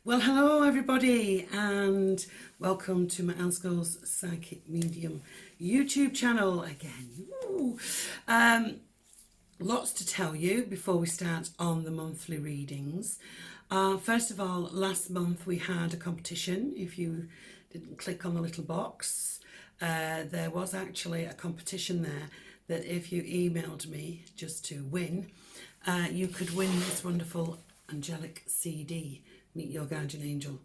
Well, hello everybody, and welcome to my Ansco's Psychic Medium YouTube channel again. Lots to tell you before we start on the monthly readings. First of all, last month we had a competition. If you didn't click on the little box, there was actually a competition there that if you emailed me just to win, you could win this wonderful angelic CD, Meet Your Guardian Angel.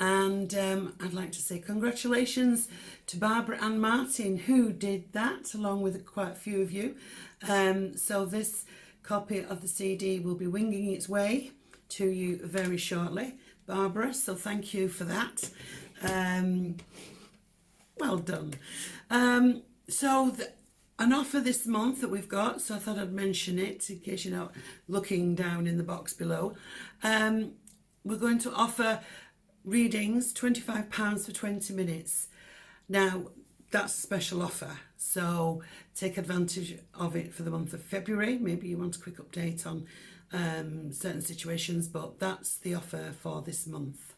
And I'd like to say congratulations to Barbara and Martin who did that, along with quite a few of you. So this copy of the CD will be winging its way to you very shortly, Barbara, so thank you for that. Well done. An offer this month that we've got, so I thought I'd mention it in case you're not looking down in the box below. We're going to offer readings, £25 for 20 minutes. Now, that's a special offer, so take advantage of it for the month of February. Maybe you want a quick update on certain situations, but that's the offer for this month.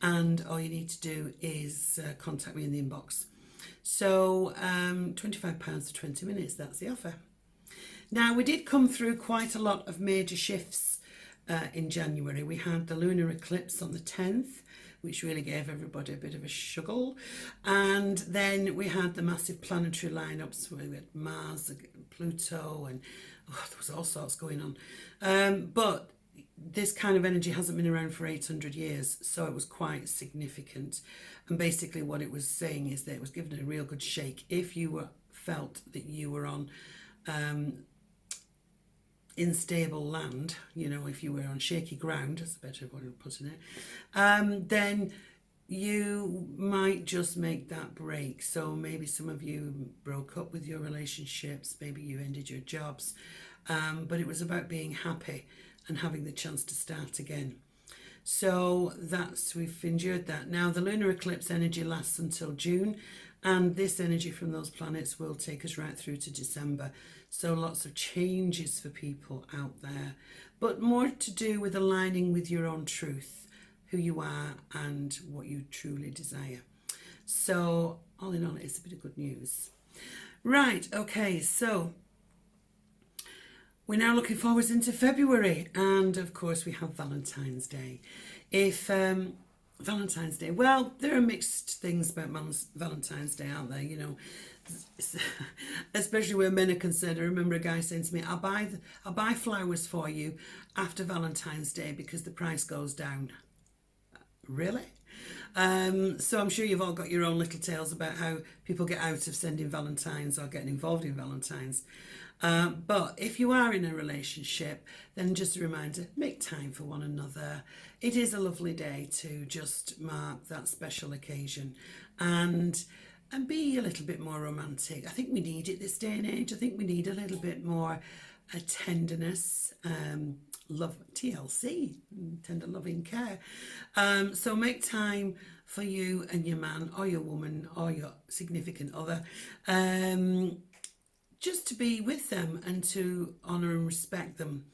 And all you need to do is contact me in the inbox. So £25 for 20 minutes, that's the offer. Now, we did come through quite a lot of major shifts in January. We had the lunar eclipse on the 10th, which really gave everybody a bit of a struggle. And then we had the massive planetary lineups where we had Mars, Pluto, and there was all sorts going on. But this kind of energy hasn't been around for 800 years, so it was quite significant. And basically what it was saying is that it was giving it a real good shake. If you felt that you were on unstable land, you know, if you were on shaky ground, that's a better way of putting it, then you might just make that break. So maybe some of you broke up with your relationships, maybe you ended your jobs, but it was about being happy and having the chance to start again. So we've endured that. Now the lunar eclipse energy lasts until June, and this energy from those planets will take us right through to December. So lots of changes for people out there, but more to do with aligning with your own truth, who you are and what you truly desire. So all in all, it's a bit of good news. Right, okay, so we're now looking forwards into February, and of course we have Valentine's Day. Valentine's Day, well, there are mixed things about Valentine's Day, aren't there? You know, especially where men are concerned. I remember a guy saying to me, I'll buy flowers for you after Valentine's Day because the price goes down. Really? So I'm sure you've all got your own little tales about how people get out of sending Valentines or getting involved in Valentines. But if you are in a relationship, then just a reminder, make time for one another. It is a lovely day to just mark that special occasion and be a little bit more romantic. I think we need it this day and age. I think we need a little bit more tenderness, love, TLC, tender loving care. So make time for you and your man or your woman or your significant other, just to be with them and to honour and respect them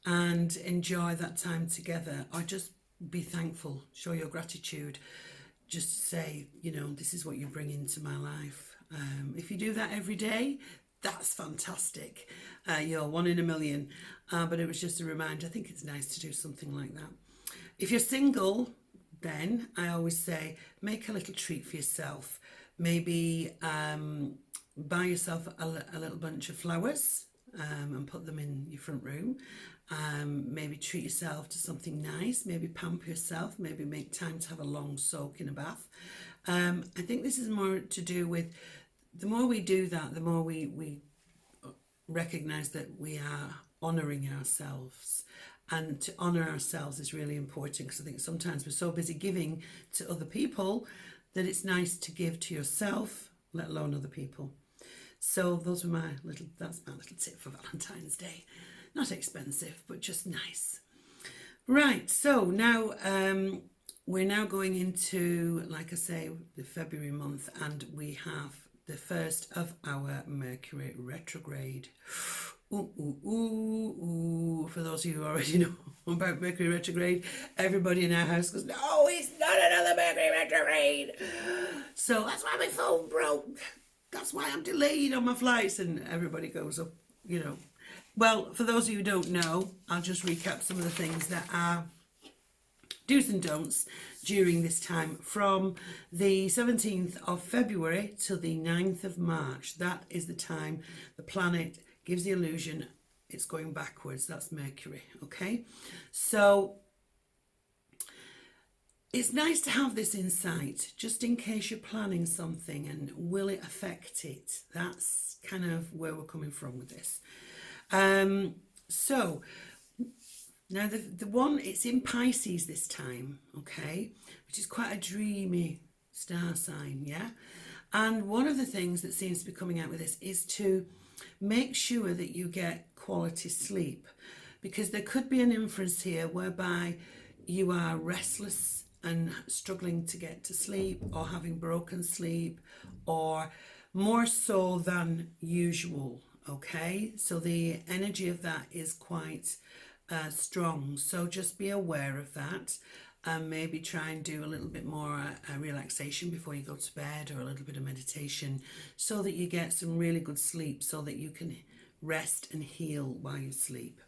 and enjoy that time together, or just be thankful, show your gratitude. Just say, you know, this is what you bring into my life. If you do that every day, that's fantastic. You're one in a million. But it was just a reminder. I think it's nice to do something like that. If you're single, then I always say, make a little treat for yourself. Maybe buy yourself a little bunch of flowers and put them in your front room. Maybe treat yourself to something nice, maybe pamper yourself, maybe make time to have a long soak in a bath. I think this is more to do with, the more we do that, the more we recognise that we are honouring ourselves. And to honour ourselves is really important, because I think sometimes we're so busy giving to other people that it's nice to give to yourself, let alone other people. So that's my little tip for Valentine's Day. Not expensive, but just nice. Right, so now we're now going into, like I say, the February month, and we have the first of our Mercury Retrograde. For those of you who already know about Mercury retrograde, everybody in our house goes, no, it's not another Mercury retrograde. So that's why my phone broke. That's why I'm delayed on my flights. And everybody goes up, you know. Well, for those of you who don't know, I'll just recap some of the things that are do's and don'ts during this time from the 17th of February till the 9th of March. That is the time the planet gives the illusion it's going backwards. That's Mercury, okay? So it's nice to have this insight just in case you're planning something and will it affect it? That's kind of where we're coming from with this. So now the one, it's in Pisces this time, okay, which is quite a dreamy star sign, yeah? And one of the things that seems to be coming out with this is to make sure that you get quality sleep, because there could be an inference here whereby you are restless and struggling to get to sleep, or having broken sleep, or more so than usual, okay? So the energy of that is quite strong, so just be aware of that, and maybe try and do a little bit more relaxation before you go to bed, or a little bit of meditation, so that you get some really good sleep, so that you can rest and heal while you sleep.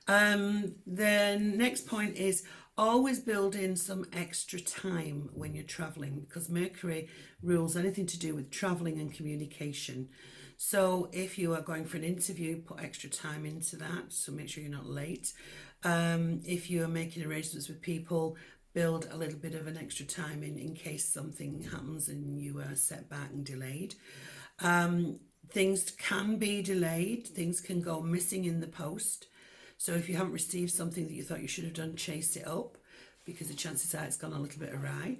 Then next point is always build in some extra time when you're traveling, because Mercury rules anything to do with traveling and communication. So if you are going for an interview, put extra time into that, so make sure you're not late. If you are making arrangements with people, build a little bit of an extra time in case something happens and you are set back and delayed. Things can be delayed, things can go missing in the post. So if you haven't received something that you thought you should have done, chase it up, because the chances are it's gone a little bit awry.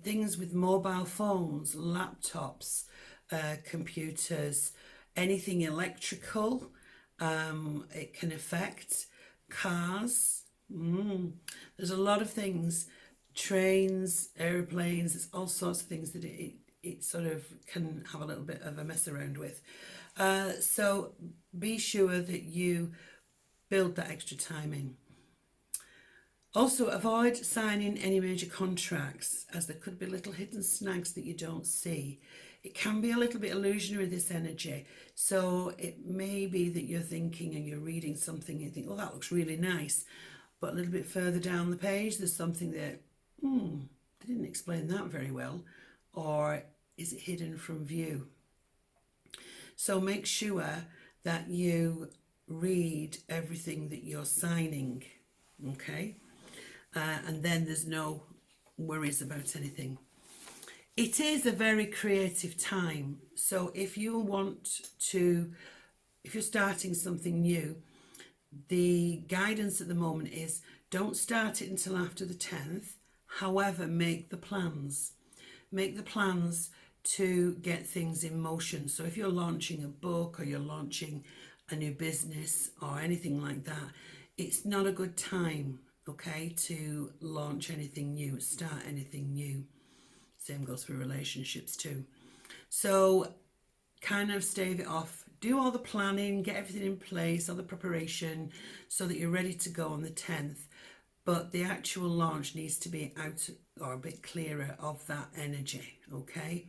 Things with mobile phones, laptops, computers, anything electrical, it can affect cars. There's a lot of things, trains, airplanes, there's all sorts of things that it sort of can have a little bit of a mess around with. So be sure that you build that extra time in. Also, avoid signing any major contracts, as there could be little hidden snags that you don't see. It can be a little bit illusionary, this energy. So it may be that you're thinking and you're reading something and you think, oh, that looks really nice. But a little bit further down the page, there's something that, they didn't explain that very well. Or is it hidden from view? So make sure that you read everything that you're signing, okay? And then there's no worries about anything. It is a very creative time. So if you're starting something new, the guidance at the moment is don't start it until after the 10th. However, make the plans. Make the plans to get things in motion. So if you're launching a book, or you're launching a new business or anything like that, it's not a good time, okay, to launch anything new, start anything new. Same goes for relationships too. So kind of stave it off. Do all the planning, get everything in place, all the preparation, so that you're ready to go on the 10th. But the actual launch needs to be out, or a bit clearer of that energy, okay?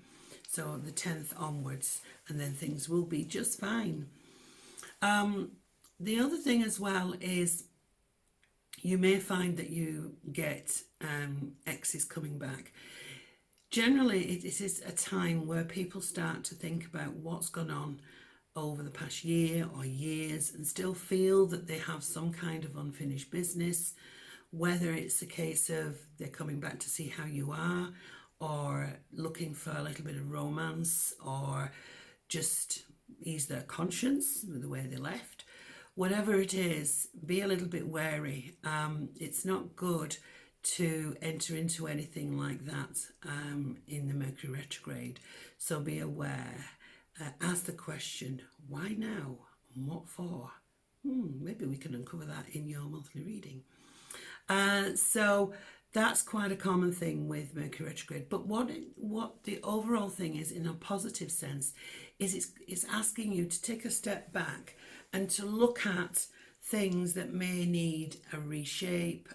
So the 10th onwards, and then things will be just fine. The other thing as well is you may find that you get exes coming back. Generally, it is a time where people start to think about what's gone on over the past year or years, and still feel that they have some kind of unfinished business, whether it's a case of they're coming back to see how you are, or looking for a little bit of romance, or just ease their conscience with the way they left. Whatever it is, be a little bit wary. It's not good to enter into anything like that in the Mercury retrograde. So be aware. Ask the question, why now? And what for? Maybe we can uncover that in your monthly reading. So that's quite a common thing with Mercury retrograde. But what the overall thing is, in a positive sense, is it's asking you to take a step back and to look at things that may need a reshape,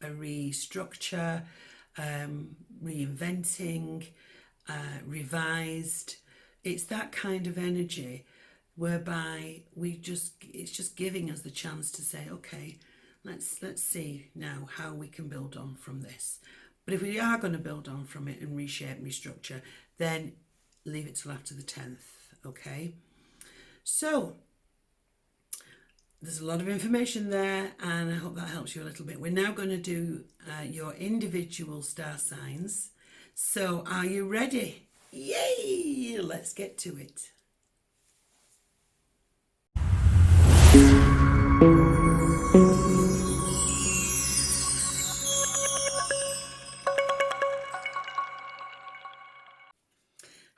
a restructure, reinventing, revised. It's that kind of energy whereby it's just giving us the chance to say, okay, let's see now how we can build on from this. But if we are going to build on from it and reshape and restructure, then leave it till after the 10th, okay? So there's a lot of information there, and I hope that helps you a little bit. We're now going to do your individual star signs. So are you ready? Yay! Let's get to it.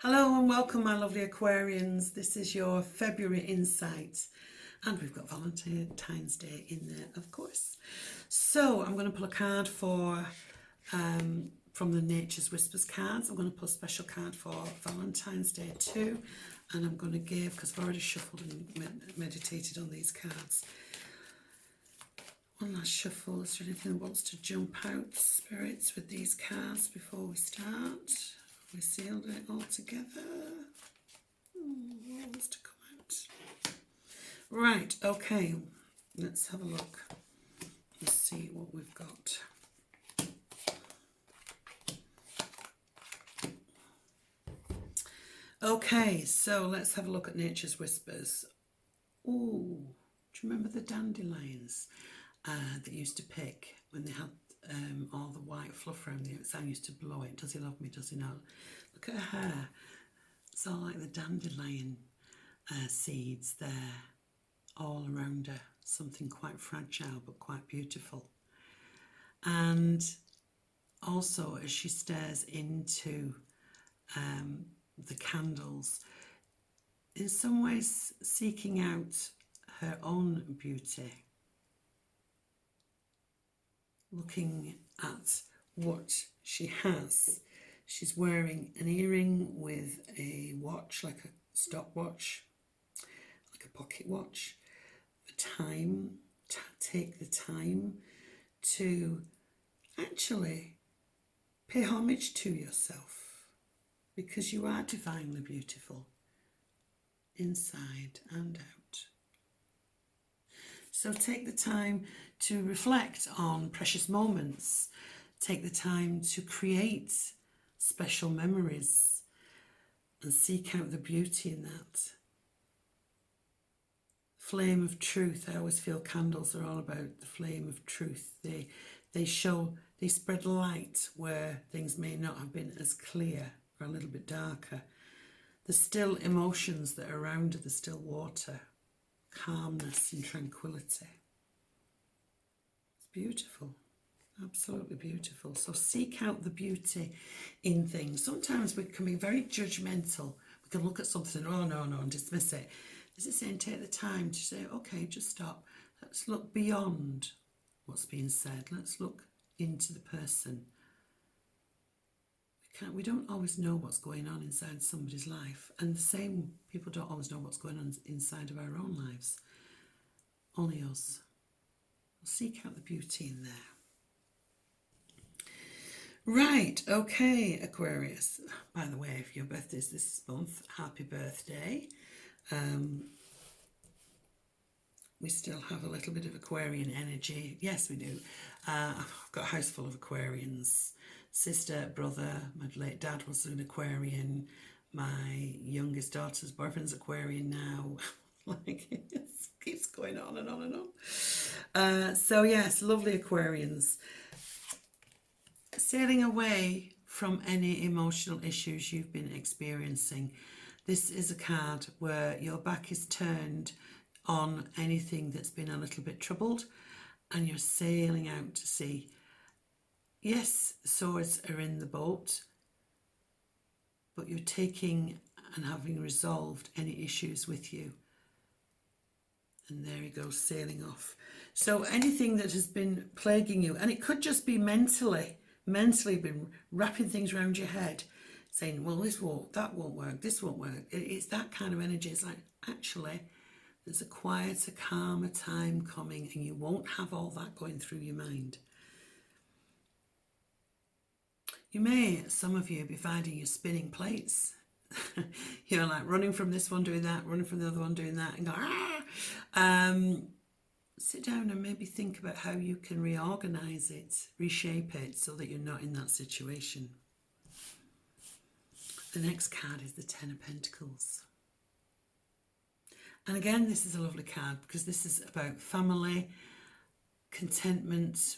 Hello and welcome, my lovely Aquarians. This is your February insight, and we've got Valentine's Day in there, of course. So I'm going to pull a card for from the Nature's Whispers cards. I'm going to pull a special card for Valentine's Day too, and I'm going to give, because I've already shuffled and meditated on these cards, one last shuffle. Is there anything that wants to jump out, spirits, with these cards before we start? We sealed it all together. What wants to come out? Right, okay. Let's have a look. Let's see what we've got. Okay, so let's have a look at Nature's Whispers. Ooh, do you remember the dandelions that used to pick when they had all the white fluff around the outside? Used to blow it. Does he love me? Does he not? Look at her hair. It's all like the dandelion seeds there, all around her. Something quite fragile but quite beautiful. And also, as she stares into the candles, in some ways seeking out her own beauty, looking at what she has. She's wearing an earring with a watch, like a stopwatch, like a pocket watch. The time, take the time to actually pay homage to yourself, because you are divinely beautiful inside and out. So take the time to reflect on precious moments. Take the time to create special memories and seek out the beauty in that. Flame of truth. I always feel candles are all about the flame of truth. They spread light where things may not have been as clear or a little bit darker. The still emotions that are around the still water, calmness and tranquility. It's beautiful, absolutely beautiful. So seek out the beauty in things. Sometimes we can be very judgmental. We can look at something, oh no, and dismiss it. This is saying take the time to say, okay, just stop. Let's look beyond what's being said. Let's look into the person. We don't always know what's going on inside somebody's life, and the same people don't always know what's going on inside of our own lives. Only us. We'll seek out the beauty in there. Right, okay, Aquarius. By the way, if your birthday is this month, happy birthday. We still have a little bit of Aquarian energy. Yes, we do. I've got a house full of Aquarians. Sister, brother, my late dad was an Aquarian. My youngest daughter's boyfriend's Aquarian now. Like, it keeps going on and on and on. So yes, lovely Aquarians. Sailing away from any emotional issues you've been experiencing. This is a card where your back is turned on anything that's been a little bit troubled, and you're sailing out to sea. Yes, swords are in the boat, but you're taking and having resolved any issues with you. And there he goes, sailing off. So anything that has been plaguing you, and it could just be mentally been wrapping things around your head, saying, well, this won't, that won't work, this won't work. It's that kind of energy. It's like, actually, there's a quieter, calmer time coming, and you won't have all that going through your mind. You may, some of you, be finding you're spinning plates. You're like running from this one, doing that, running from the other one, doing that, and go, ah! Sit down and maybe think about how you can reorganize it, reshape it, so that you're not in that situation. The next card is the Ten of Pentacles. And again, this is a lovely card because this is about family, contentment.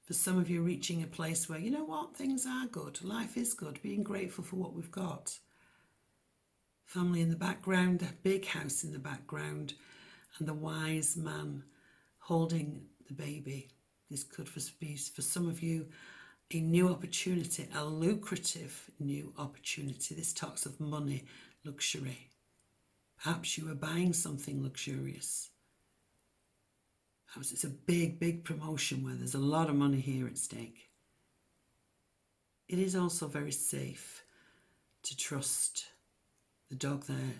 For some of you, reaching a place where, you know what, things are good, life is good, being grateful for what we've got. Family in the background, a big house in the background, and the wise man holding the baby. This could be, for some of you, a new opportunity, a lucrative new opportunity. This talks of money, luxury. Perhaps you are buying something luxurious. Perhaps it's a big, big promotion where there's a lot of money here at stake. It is also very safe to trust. The dog there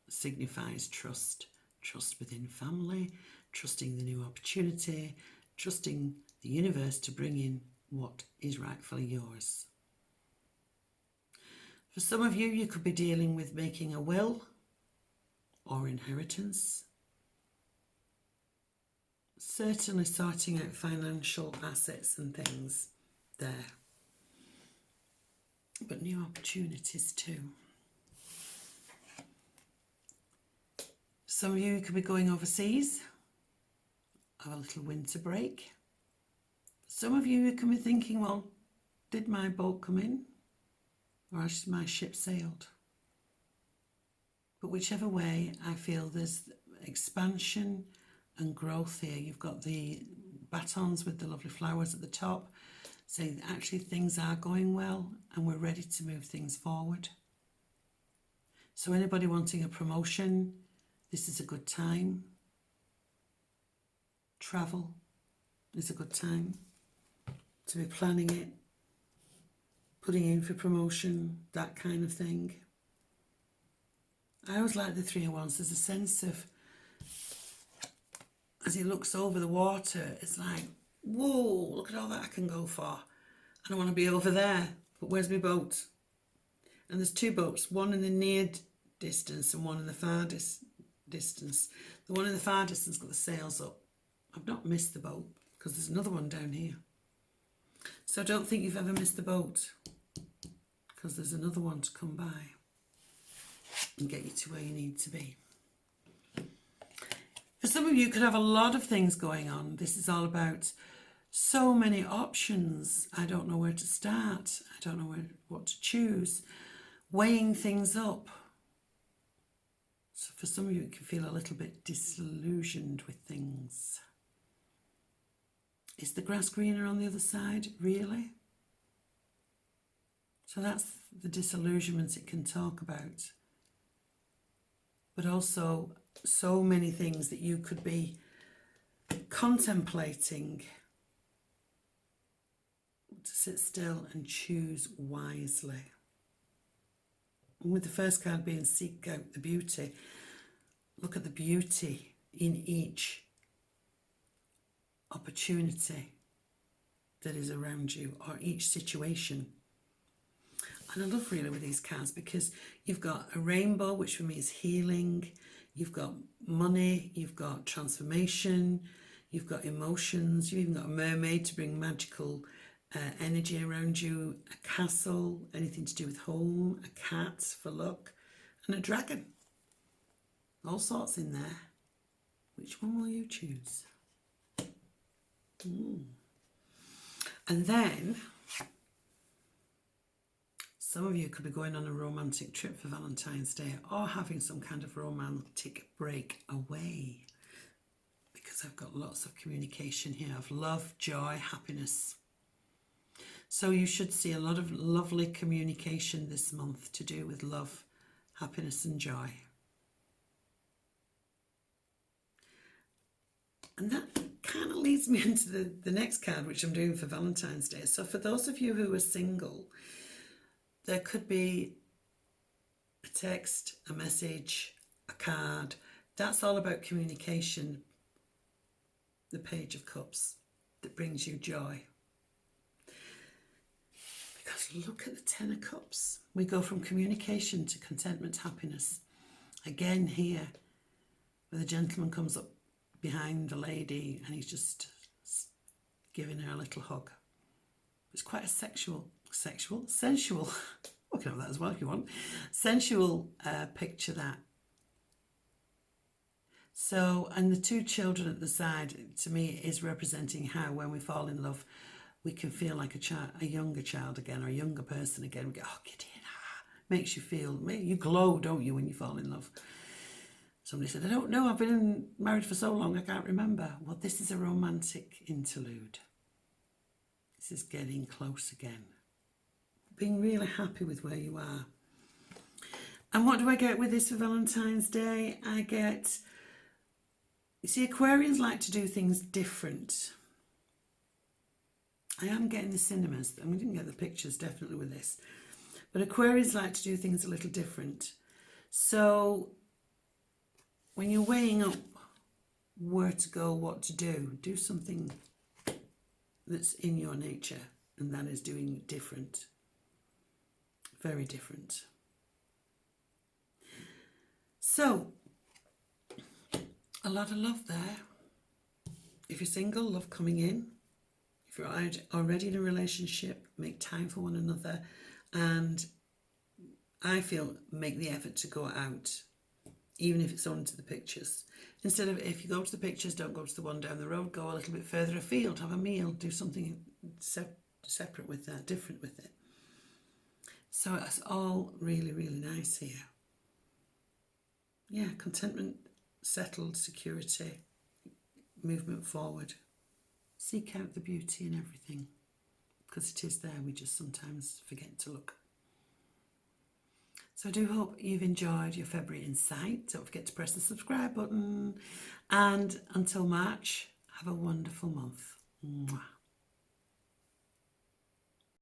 signifies trust. Trust within family, trusting the new opportunity, trusting the universe to bring in what is rightfully yours. For some of you, you could be dealing with making a will or inheritance. Certainly sorting out financial assets and things there. But new opportunities too. Some of you could be going overseas, have a little winter break. Some of you could be thinking, well, did my boat come in or has my ship sailed? But whichever way, I feel there's expansion and growth here. You've got the batons with the lovely flowers at the top, saying that actually things are going well and we're ready to move things forward. So anybody wanting a promotion, this is a good time. Travel is a good time to be planning it, putting in for promotion, that kind of thing. I always like the Three of Wands. There's a sense of, as he looks over the water, it's like, whoa, look at all that I can go for. And I want to be over there, but where's my boat? And there's two boats, one in the near distance and one in the far distance. The one in the far distance got the sails up. I've not missed the boat because there's another one down here. So don't think you've ever missed the boat because there's another one to come by and get you to where you need to be. For some of you, could have a lot of things going on. This is all about so many options. I don't know where to start. I don't know what to choose. Weighing things up. So for some of you, it can feel a little bit disillusioned with things. Is the grass greener on the other side? Really? So that's the disillusionment it can talk about. But also so many things that you could be contemplating. To sit still and choose wisely. And with the first card being seek out the beauty, look at the beauty in each opportunity that is around you or each situation. And I love really with these cards because you've got a rainbow, which for me is healing. You've got money, you've got transformation, you've got emotions, you've even got a mermaid to bring magical energy around you, a castle, anything to do with home, a cat for luck, and a dragon. All sorts in there. Which one will you choose? And then some of you could be going on a romantic trip for Valentine's Day or having some kind of romantic break away, because I've got lots of communication here of love, joy, happiness. So you should see a lot of lovely communication this month to do with love, happiness and joy. And that kind of leads me into the next card, which I'm doing for Valentine's Day. So for those of you who are single, there could be a text, a message, a card. That's all about communication. The Page of Cups that brings you joy. Because look at the Ten of Cups. We go from communication to contentment, happiness. Again here, where the gentleman comes up behind the lady and he's just giving her a little hug. It's quite a sensual, we can have that as well if you want, sensual picture that. So, and the two children at the side, to me, is representing how when we fall in love, we can feel like a younger child again, or a younger person again. We go, oh, Gideon, makes you feel, you glow, don't you, when you fall in love? Somebody said, I don't know, I've been married for so long, I can't remember. Well, this is a romantic interlude. This is getting close again. Being really happy with where you are. And what do I get with this for Valentine's Day? I get, you see, Aquarians like to do things different. I am getting the cinemas. I mean, we didn't get the pictures definitely with this. But Aquarians like to do things a little different. So when you're weighing up where to go, what to do something that's in your nature, and that is doing different. Very different. So, a lot of love there. If you're single, love coming in. If you're already in a relationship, make time for one another. And I feel make the effort to go out, even if it's only to the pictures. Instead of, if you go to the pictures, don't go to the one down the road, go a little bit further afield, have a meal, do something separate with that, different with it. So it's all really, really nice here. Yeah, contentment, settled, security, movement forward. Seek out the beauty in everything, because it is there, we just sometimes forget to look. So I do hope you've enjoyed your February insight. Don't forget to press the subscribe button. And until March, have a wonderful month. Mwah.